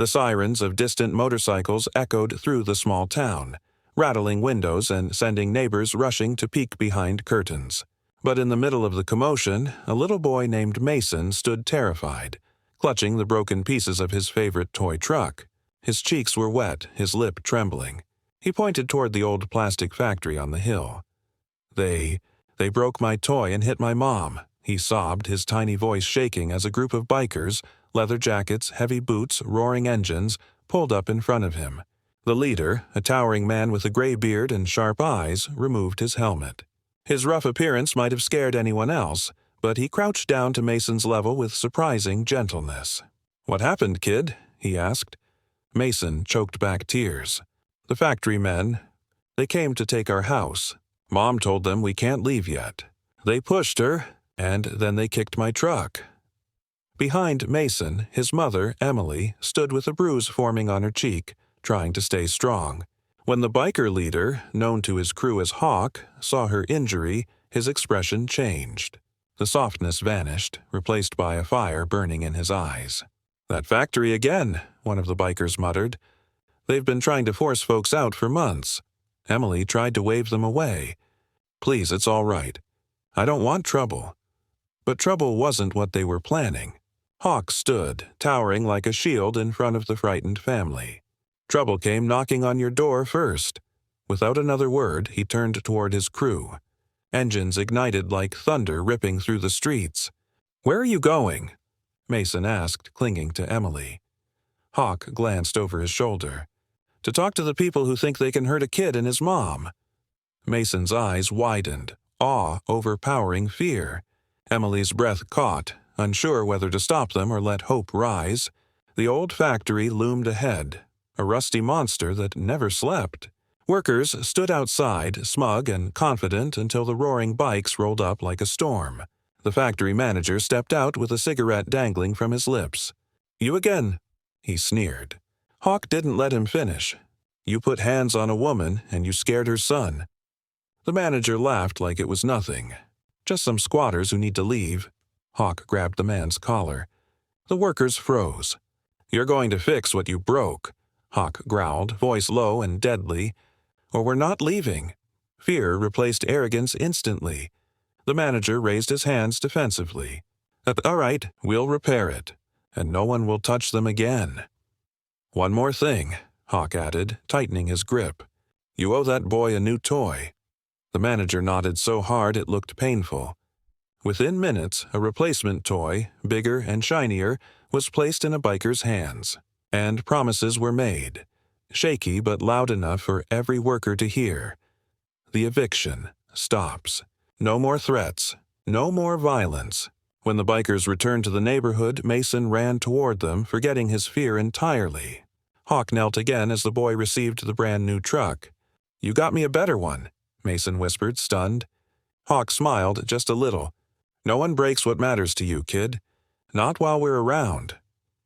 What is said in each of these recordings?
The sirens of distant motorcycles echoed through the small town, rattling windows and sending neighbors rushing to peek behind curtains. But in the middle of the commotion, a little boy named Mason stood terrified, clutching the broken pieces of his favorite toy truck. His cheeks were wet, his lip trembling. He pointed toward the old plastic factory on the hill. They broke my toy and hit my mom," he sobbed, his tiny voice shaking as a group of bikers, leather jackets, heavy boots, roaring engines, pulled up in front of him. The leader, a towering man with a gray beard and sharp eyes, removed his helmet. His rough appearance might have scared anyone else, but he crouched down to Mason's level with surprising gentleness. "What happened, kid?" he asked. Mason choked back tears. "The factory men, they came to take our house. Mom told them we can't leave yet. They pushed her, and then they kicked my truck." Behind Mason, his mother, Emily, stood with a bruise forming on her cheek, trying to stay strong. When the biker leader, known to his crew as Hawk, saw her injury, his expression changed. The softness vanished, replaced by a fire burning in his eyes. "That factory again," one of the bikers muttered. "They've been trying to force folks out for months." Emily tried to wave them away. "Please, it's all right. I don't want trouble." But trouble wasn't what they were planning. Hawk stood, towering like a shield in front of the frightened family. "Trouble came knocking on your door first." Without another word, he turned toward his crew. Engines ignited like thunder ripping through the streets. "Where are you going?" Mason asked, clinging to Emily. Hawk glanced over his shoulder. "To talk to the people who think they can hurt a kid and his mom." Mason's eyes widened, awe overpowering fear. Emily's breath caught, unsure whether to stop them or let hope rise. The old factory loomed ahead, a rusty monster that never slept. Workers stood outside, smug and confident, until the roaring bikes rolled up like a storm. The factory manager stepped out with a cigarette dangling from his lips. "You again," he sneered. Hawk didn't let him finish. "You put hands on a woman, and you scared her son." The manager laughed like it was nothing. "Just some squatters who need to leave." Hawk grabbed the man's collar. The workers froze. "You're going to fix what you broke," Hawk growled, voice low and deadly. "Or we're not leaving." Fear replaced arrogance instantly. The manager raised his hands defensively. "All right, we'll repair it, and no one will touch them again." "One more thing," Hawk added, tightening his grip. "You owe that boy a new toy." The manager nodded so hard it looked painful. Within minutes, a replacement toy, bigger and shinier, was placed in a biker's hands, and promises were made, shaky but loud enough for every worker to hear. The eviction stops. No more threats, no more violence. When the bikers returned to the neighborhood, Mason ran toward them, forgetting his fear entirely. Hawk knelt again as the boy received the brand-new truck. "You got me a better one," Mason whispered, stunned. Hawk smiled just a little. "No one breaks what matters to you, kid. Not while we're around."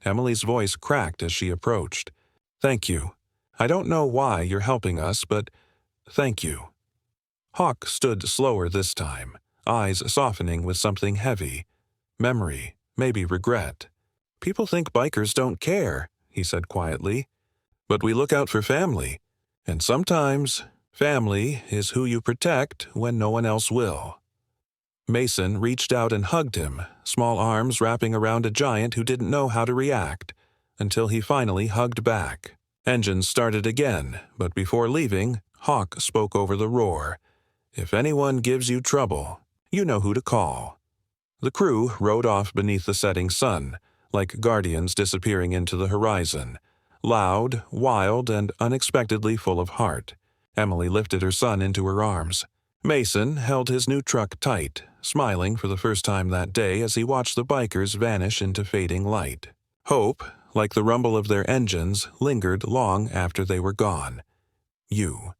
Emily's voice cracked as she approached. "Thank you. I don't know why you're helping us, but thank you." Hawk stood slower this time, eyes softening with something heavy. Memory, maybe regret. "People think bikers don't care," he said quietly. "But we look out for family. And sometimes, family is who you protect when no one else will." Mason reached out and hugged him, small arms wrapping around a giant who didn't know how to react, until he finally hugged back. Engines started again, but before leaving, Hawk spoke over the roar. "If anyone gives you trouble, you know who to call." The crew rode off beneath the setting sun, like guardians disappearing into the horizon, loud, wild, and unexpectedly full of heart. Emily lifted her son into her arms. Mason held his new truck tight, smiling for the first time that day as he watched the bikers vanish into fading light. Hope, like the rumble of their engines, lingered long after they were gone. "You